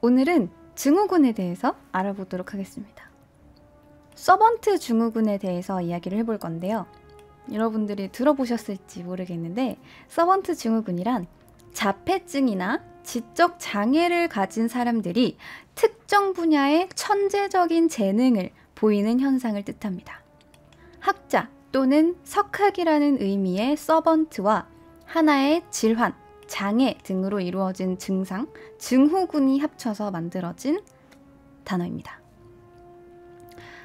오늘은 증후군에 대해서 알아보도록 하겠습니다. 서번트 증후군에 대해서 이야기를 해볼 건데요. 여러분들이 들어보셨을지 모르겠는데 서번트 증후군이란 자폐증이나 지적 장애를 가진 사람들이 특정 분야의 천재적인 재능을 보이는 현상을 뜻합니다. 학자 또는 석학이라는 의미의 서번트와 하나의 질환, 장애 등으로 이루어진 증상, 증후군이 합쳐서 만들어진 단어입니다.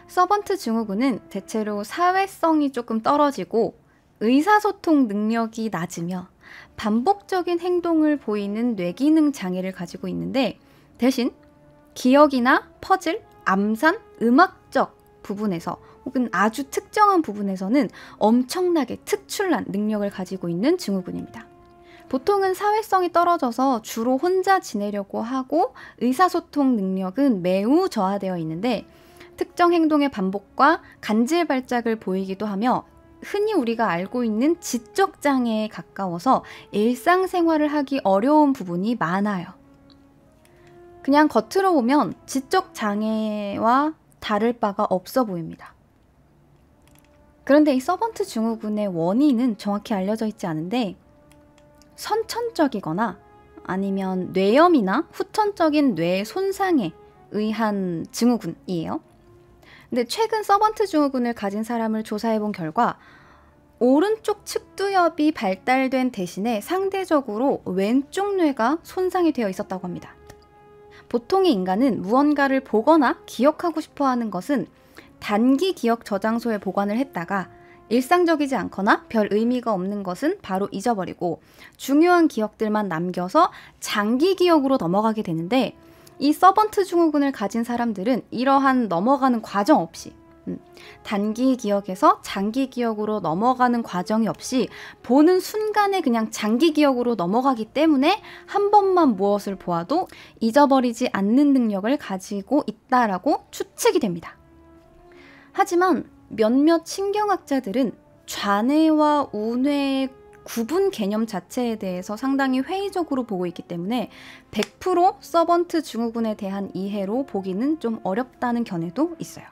서번트 증후군은 대체로 사회성이 조금 떨어지고 의사소통 능력이 낮으며 반복적인 행동을 보이는 뇌기능 장애를 가지고 있는데 대신 기억이나 퍼즐, 암산, 음악적 부분에서 혹은 아주 특정한 부분에서는 엄청나게 특출난 능력을 가지고 있는 증후군입니다. 보통은 사회성이 떨어져서 주로 혼자 지내려고 하고 의사소통 능력은 매우 저하되어 있는데 특정 행동의 반복과 간질 발작을 보이기도 하며 흔히 우리가 알고 있는 지적장애에 가까워서 일상생활을 하기 어려운 부분이 많아요. 그냥 겉으로 보면 지적장애와 다를 바가 없어 보입니다. 그런데 이 서번트 증후군의 원인은 정확히 알려져 있지 않은데 선천적이거나 아니면 뇌염이나 후천적인 뇌 손상에 의한 증후군이에요. 근데 최근 서번트 증후군을 가진 사람을 조사해본 결과 오른쪽 측두엽이 발달된 대신에 상대적으로 왼쪽 뇌가 손상이 되어 있었다고 합니다. 보통의 인간은 무언가를 보거나 기억하고 싶어하는 것은 단기 기억 저장소에 보관을 했다가 일상적이지 않거나 별 의미가 없는 것은 바로 잊어버리고 중요한 기억들만 남겨서 장기 기억으로 넘어가게 되는데 이 서번트 증후군을 가진 사람들은 이러한 넘어가는 과정 없이 단기 기억에서 장기 기억으로 넘어가는 과정이 없이 보는 순간에 그냥 장기 기억으로 넘어가기 때문에 한 번만 무엇을 보아도 잊어버리지 않는 능력을 가지고 있다라고 추측이 됩니다. 하지만 몇몇 신경학자들은 좌뇌와 우뇌의 구분 개념 자체에 대해서 상당히 회의적으로 보고 있기 때문에 100% 서번트 증후군에 대한 이해로 보기는 좀 어렵다는 견해도 있어요.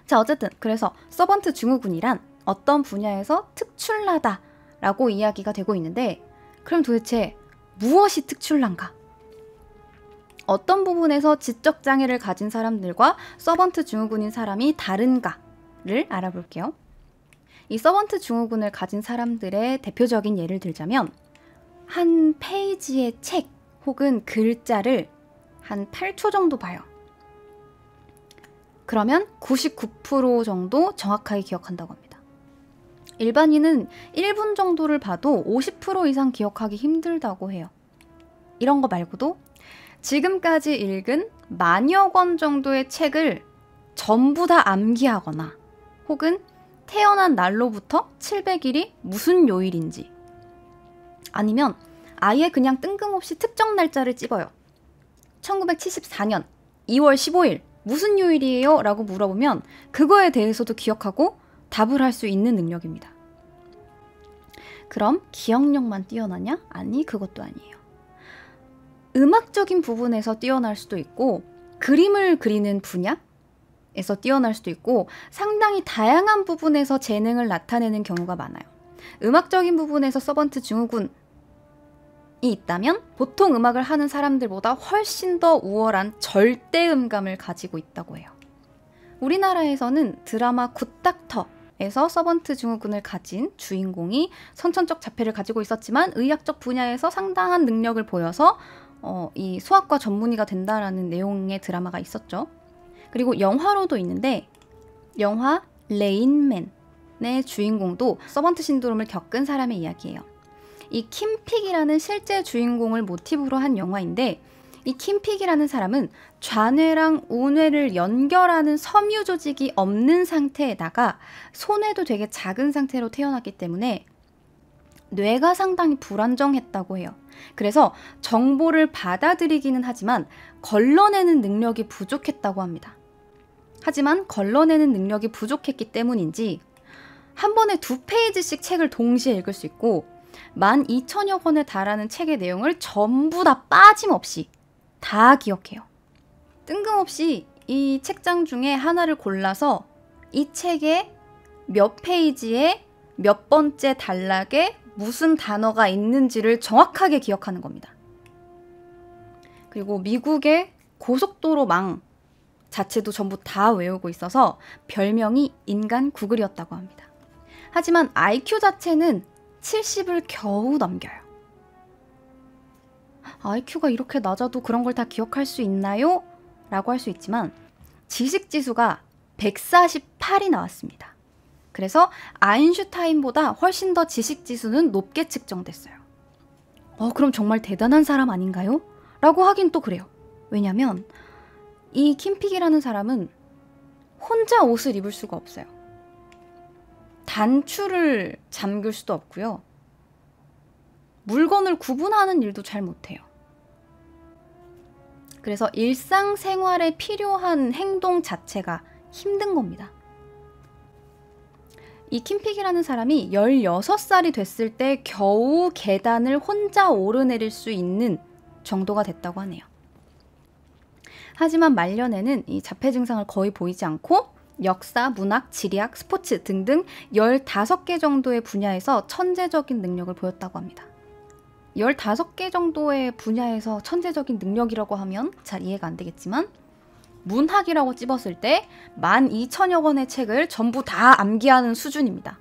자, 어쨌든 그래서 서번트 증후군이란 어떤 분야에서 특출나다라고 이야기가 되고 있는데 그럼 도대체 무엇이 특출난가? 어떤 부분에서 지적장애를 가진 사람들과 서번트 증후군인 사람이 다른가를 알아볼게요. 이 서번트 증후군을 가진 사람들의 대표적인 예를 들자면 한 페이지의 책 혹은 글자를 한 8초 정도 봐요. 그러면 99% 정도 정확하게 기억한다고 합니다. 일반인은 1분 정도를 봐도 50% 이상 기억하기 힘들다고 해요. 이런 거 말고도 지금까지 읽은 만여 권 정도의 책을 전부 다 암기하거나 혹은 태어난 날로부터 700일이 무슨 요일인지 아니면 아예 그냥 뜬금없이 특정 날짜를 찝어요. 1974년 2월 15일 무슨 요일이에요? 라고 물어보면 그거에 대해서도 기억하고 답을 할 수 있는 능력입니다. 그럼 기억력만 뛰어나냐? 아니, 그것도 아니에요. 음악적인 부분에서 뛰어날 수도 있고 그림을 그리는 분야에서 뛰어날 수도 있고 상당히 다양한 부분에서 재능을 나타내는 경우가 많아요. 음악적인 부분에서 서번트 증후군이 있다면 보통 음악을 하는 사람들보다 훨씬 더 우월한 절대음감을 가지고 있다고 해요. 우리나라에서는 드라마 굿닥터에서 서번트 증후군을 가진 주인공이 선천적 자폐를 가지고 있었지만 의학적 분야에서 상당한 능력을 보여서 이 소아과 전문의가 된다라는 내용의 드라마가 있었죠. 그리고 영화로도 있는데 영화 레인맨의 주인공도 서번트 신드롬을 겪은 사람의 이야기예요. 이 킴픽이라는 실제 주인공을 모티브로 한 영화인데 이 킴픽이라는 사람은 좌뇌랑 우뇌를 연결하는 섬유 조직이 없는 상태에다가 소뇌도 되게 작은 상태로 태어났기 때문에 뇌가 상당히 불안정했다고 해요. 그래서 정보를 받아들이기는 하지만 걸러내는 능력이 부족했다고 합니다. 하지만 걸러내는 능력이 부족했기 때문인지 한 번에 2페이지씩 책을 동시에 읽을 수 있고 12,000여 권에 달하는 책의 내용을 전부 다 빠짐없이 다 기억해요. 뜬금없이 이 책장 중에 하나를 골라서 이 책의 몇 페이지에 몇 번째 단락에 무슨 단어가 있는지를 정확하게 기억하는 겁니다. 그리고 미국의 고속도로망 자체도 전부 다 외우고 있어서 별명이 인간 구글이었다고 합니다. 하지만 IQ 자체는 70을 겨우 넘겨요. IQ가 이렇게 낮아도 그런 걸 다 기억할 수 있나요? 라고 할 수 있지만 지식지수가 148이 나왔습니다. 그래서 아인슈타인보다 훨씬 더 지식지수는 높게 측정됐어요. 그럼 정말 대단한 사람 아닌가요? 라고 하긴 또 그래요. 왜냐면 이 킴픽이라는 사람은 혼자 옷을 입을 수가 없어요. 단추를 잠글 수도 없고요. 물건을 구분하는 일도 잘 못해요. 그래서 일상생활에 필요한 행동 자체가 힘든 겁니다. 이 킴픽이라는 사람이 16살이 됐을 때 겨우 계단을 혼자 오르내릴 수 있는 정도가 됐다고 하네요. 하지만 말년에는 이 자폐 증상을 거의 보이지 않고 역사, 문학, 지리학, 스포츠 등등 15개 정도의 분야에서 천재적인 능력을 보였다고 합니다. 15개 정도의 분야에서 천재적인 능력이라고 하면 잘 이해가 안 되겠지만 문학이라고 찝었을 때 12,000여 권의 책을 전부 다 암기하는 수준입니다.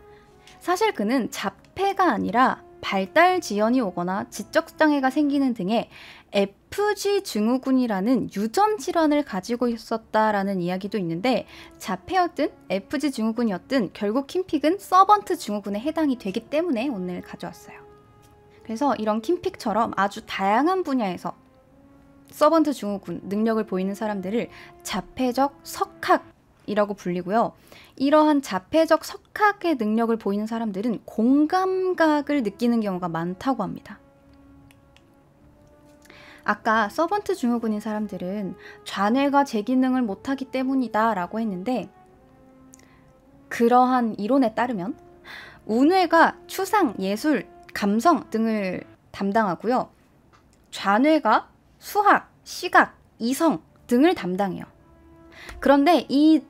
사실 그는 자폐가 아니라 발달 지연이 오거나 지적장애가 생기는 등의 FG 증후군이라는 유전 질환을 가지고 있었다라는 이야기도 있는데 자폐였든 FG 증후군이었든 결국 킴픽은 서번트 증후군에 해당이 되기 때문에 오늘 가져왔어요. 그래서 이런 킴픽처럼 아주 다양한 분야에서 서번트 증후군 능력을 보이는 사람들을 자폐적 석학이라고 불리고요. 이러한 자폐적 석학의 능력을 보이는 사람들은 공감각을 느끼는 경우가 많다고 합니다. 아까 서번트 증후군인 사람들은 좌뇌가 제 기능을 못하기 때문이다 라고 했는데 그러한 이론에 따르면 우뇌가 추상, 예술, 감성 등을 담당하고요. 좌뇌가 수학, 시각, 이성 등을 담당해요. 그런데 이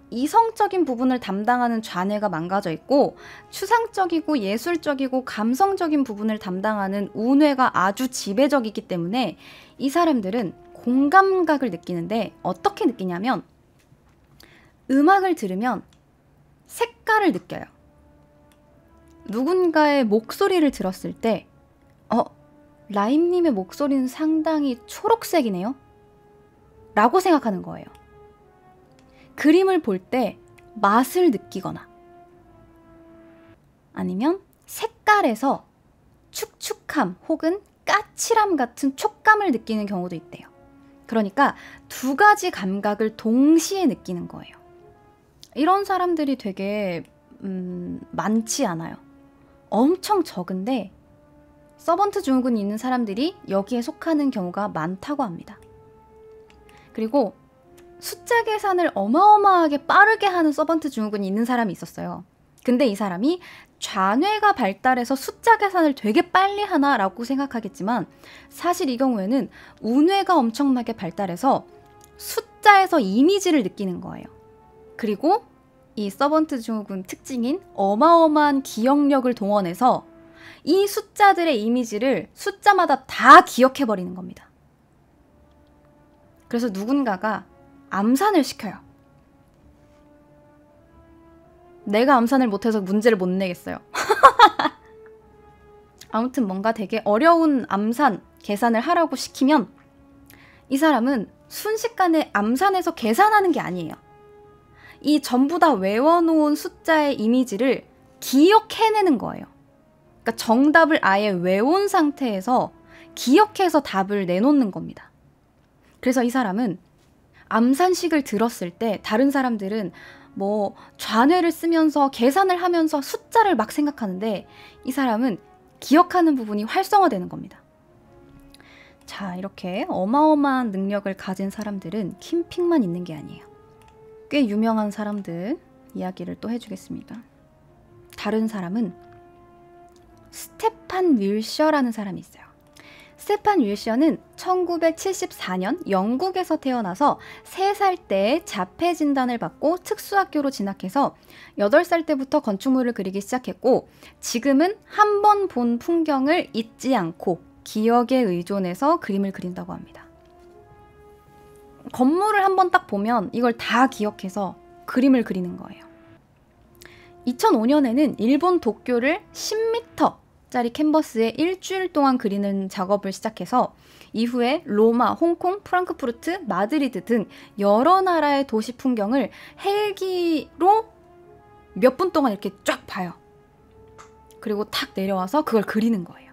이성적인 부분을 담당하는 좌뇌가 망가져 있고 추상적이고 예술적이고 감성적인 부분을 담당하는 우뇌가 아주 지배적이기 때문에 이 사람들은 공감각을 느끼는데 어떻게 느끼냐면 음악을 들으면 색깔을 느껴요. 누군가의 목소리를 들었을 때 라임님의 목소리는 상당히 초록색이네요? 라고 생각하는 거예요. 그림을 볼 때 맛을 느끼거나 아니면 색깔에서 축축함 혹은 까칠함 같은 촉감을 느끼는 경우도 있대요. 그러니까 두 가지 감각을 동시에 느끼는 거예요. 이런 사람들이 되게 많지 않아요. 엄청 적은데 서번트 증후군이 있는 사람들이 여기에 속하는 경우가 많다고 합니다. 그리고 숫자 계산을 어마어마하게 빠르게 하는 서번트 증후군이 있는 사람이 있었어요. 근데 이 사람이 좌뇌가 발달해서 숫자 계산을 되게 빨리 하나라고 생각하겠지만 사실 이 경우에는 우뇌가 엄청나게 발달해서 숫자에서 이미지를 느끼는 거예요. 그리고 이 서번트 증후군 특징인 어마어마한 기억력을 동원해서 이 숫자들의 이미지를 숫자마다 다 기억해버리는 겁니다. 그래서 누군가가 암산을 시켜요. 내가 암산을 못해서 문제를 못 내겠어요. 아무튼 뭔가 되게 어려운 암산, 계산을 하라고 시키면 이 사람은 순식간에 암산해서 계산하는 게 아니에요. 이 전부 다 외워놓은 숫자의 이미지를 기억해내는 거예요. 그러니까 정답을 아예 외운 상태에서 기억해서 답을 내놓는 겁니다. 그래서 이 사람은 암산식을 들었을 때 다른 사람들은 뭐 좌뇌를 쓰면서 계산을 하면서 숫자를 막 생각하는데 이 사람은 기억하는 부분이 활성화되는 겁니다. 자, 이렇게 어마어마한 능력을 가진 사람들은 킴픽만 있는 게 아니에요. 꽤 유명한 사람들 이야기를 또 해주겠습니다. 다른 사람은 스테판 윌셔라는 사람이 있어요. 스테판 윌셔는 1974년 영국에서 태어나서 3살 때 자폐 진단을 받고 특수학교로 진학해서 8살 때부터 건축물을 그리기 시작했고 지금은 한 번 본 풍경을 잊지 않고 기억에 의존해서 그림을 그린다고 합니다. 건물을 한번 딱 보면 이걸 다 기억해서 그림을 그리는 거예요. 2005년에는 일본 도쿄를 10m 짜리 캔버스에 일주일 동안 그리는 작업을 시작해서 이후에 로마, 홍콩, 프랑크푸르트, 마드리드 등 여러 나라의 도시 풍경을 헬기로 몇 분 동안 이렇게 쫙 봐요. 그리고 탁 내려와서 그걸 그리는 거예요.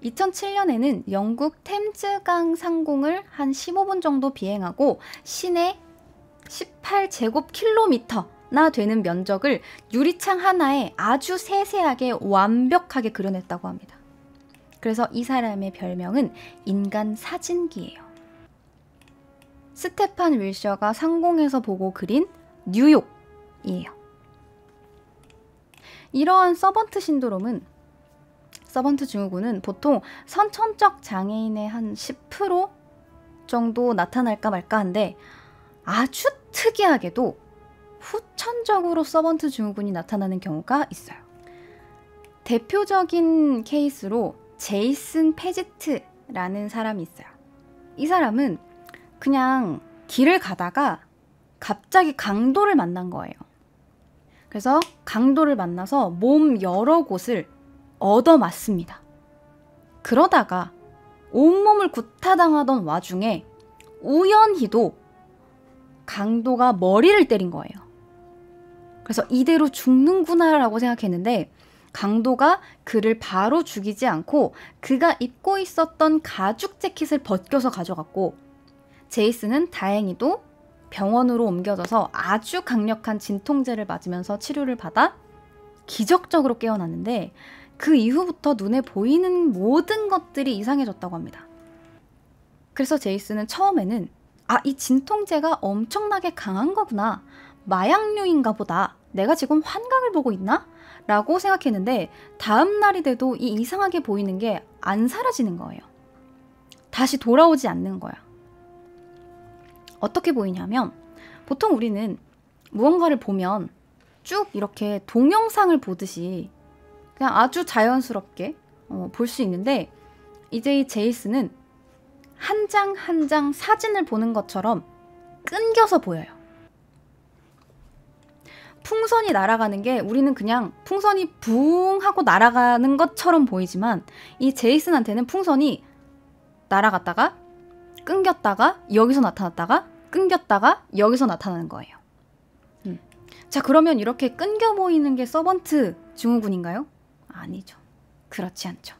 2007년에는 영국 템즈강 상공을 한 15분 정도 비행하고 시내 18제곱킬로미터나 되는 면적을 유리창 하나에 아주 세세하게 완벽하게 그려냈다고 합니다. 그래서 이 사람의 별명은 인간 사진기예요. 스테판 윌셔가 상공에서 보고 그린 뉴욕이에요. 이러한 서번트 신드롬은 서번트 증후군은 보통 선천적 장애인의 한 10% 정도 나타날까 말까 한데 아주 특이하게도 후천적으로 서번트 증후군이 나타나는 경우가 있어요. 대표적인 케이스로 제이슨 페지트라는 사람이 있어요. 이 사람은 그냥 길을 가다가 갑자기 강도를 만난 거예요. 그래서 강도를 만나서 몸 여러 곳을 얻어맞습니다. 그러다가 온몸을 구타당하던 와중에 우연히도 강도가 머리를 때린 거예요. 그래서 이대로 죽는구나 라고 생각했는데 강도가 그를 바로 죽이지 않고 그가 입고 있었던 가죽 재킷을 벗겨서 가져갔고 제이슨은 다행히도 병원으로 옮겨져서 아주 강력한 진통제를 맞으면서 치료를 받아 기적적으로 깨어났는데 그 이후부터 눈에 보이는 모든 것들이 이상해졌다고 합니다. 그래서 제이슨은 처음에는 이 진통제가 엄청나게 강한 거구나. 마약류인가 보다. 내가 지금 환각을 보고 있나? 라고 생각했는데 다음 날이 돼도 이 이상하게 보이는 게 안 사라지는 거예요. 다시 돌아오지 않는 거야. 어떻게 보이냐면 보통 우리는 무언가를 보면 쭉 이렇게 동영상을 보듯이 그냥 아주 자연스럽게 볼 수 있는데 이제 이 제이슨은 한 장 한 장 사진을 보는 것처럼 끊겨서 보여요. 풍선이 날아가는 게 우리는 그냥 풍선이 붕 하고 날아가는 것처럼 보이지만 이 제이슨한테는 풍선이 날아갔다가 끊겼다가 여기서 나타났다가 끊겼다가 여기서 나타나는 거예요. 자, 그러면 이렇게 끊겨 보이는 게 서번트 증후군인가요? 아니죠. 그렇지 않죠.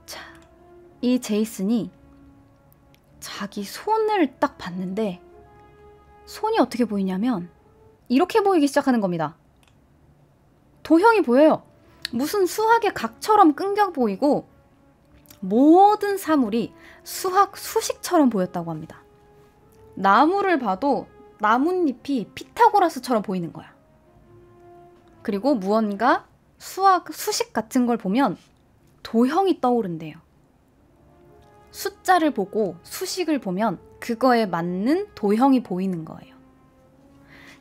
자, 이 제이슨이 자기 손을 딱 봤는데 손이 어떻게 보이냐면 이렇게 보이기 시작하는 겁니다. 도형이 보여요. 무슨 수학의 각처럼 끊겨 보이고 모든 사물이 수학 수식처럼 보였다고 합니다. 나무를 봐도 나뭇잎이 피타고라스처럼 보이는 거야. 그리고 무언가 수학 수식 같은 걸 보면 도형이 떠오른대요. 숫자를 보고 수식을 보면 그거에 맞는 도형이 보이는 거예요.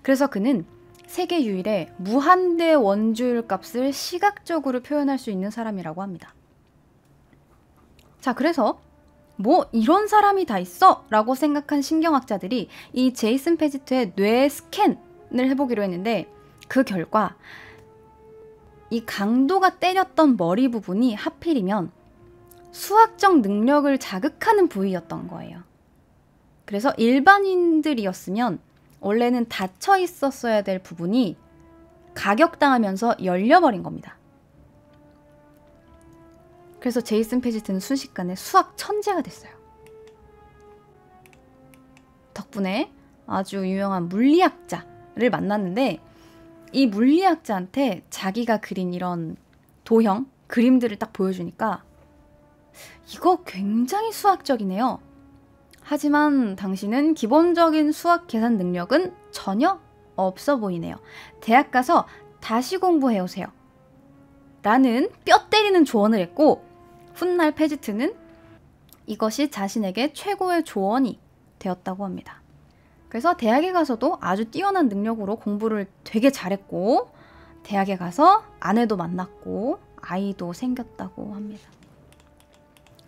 그래서 그는 세계 유일의 무한대 원주율 값을 시각적으로 표현할 수 있는 사람이라고 합니다. 자, 그래서 뭐 이런 사람이 다 있어? 라고 생각한 신경학자들이 이 제이슨 페지트의 뇌 스캔을 해보기로 했는데 그 결과 이 강도가 때렸던 머리 부분이 하필이면 수학적 능력을 자극하는 부위였던 거예요. 그래서 일반인들이었으면 원래는 닫혀 있었어야 될 부분이 가격당하면서 열려버린 겁니다. 그래서 제이슨 페지트는 순식간에 수학 천재가 됐어요. 덕분에 아주 유명한 물리학자를 만났는데 이 물리학자한테 자기가 그린 이런 도형, 그림들을 딱 보여주니까 이거 굉장히 수학적이네요. 하지만 당신은 기본적인 수학 계산 능력은 전혀 없어 보이네요. 대학 가서 다시 공부해오세요. 라는 뼈 때리는 조언을 했고, 훗날 페지트는 이것이 자신에게 최고의 조언이 되었다고 합니다. 그래서 대학에 가서도 아주 뛰어난 능력으로 공부를 되게 잘했고, 대학에 가서 아내도 만났고 아이도 생겼다고 합니다.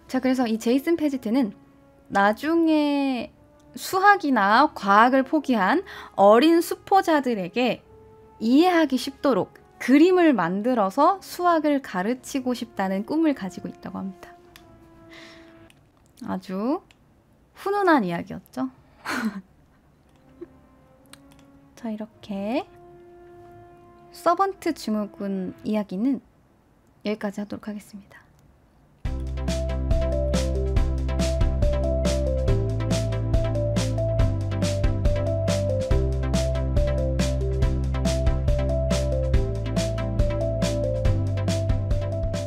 자, 그래서 이 제이슨 페지트는 나중에 수학이나 과학을 포기한 어린 수포자들에게 이해하기 쉽도록 그림을 만들어서 수학을 가르치고 싶다는 꿈을 가지고 있다고 합니다. 아주 훈훈한 이야기였죠. 자, 이렇게 서번트 증후군 이야기는 여기까지 하도록 하겠습니다.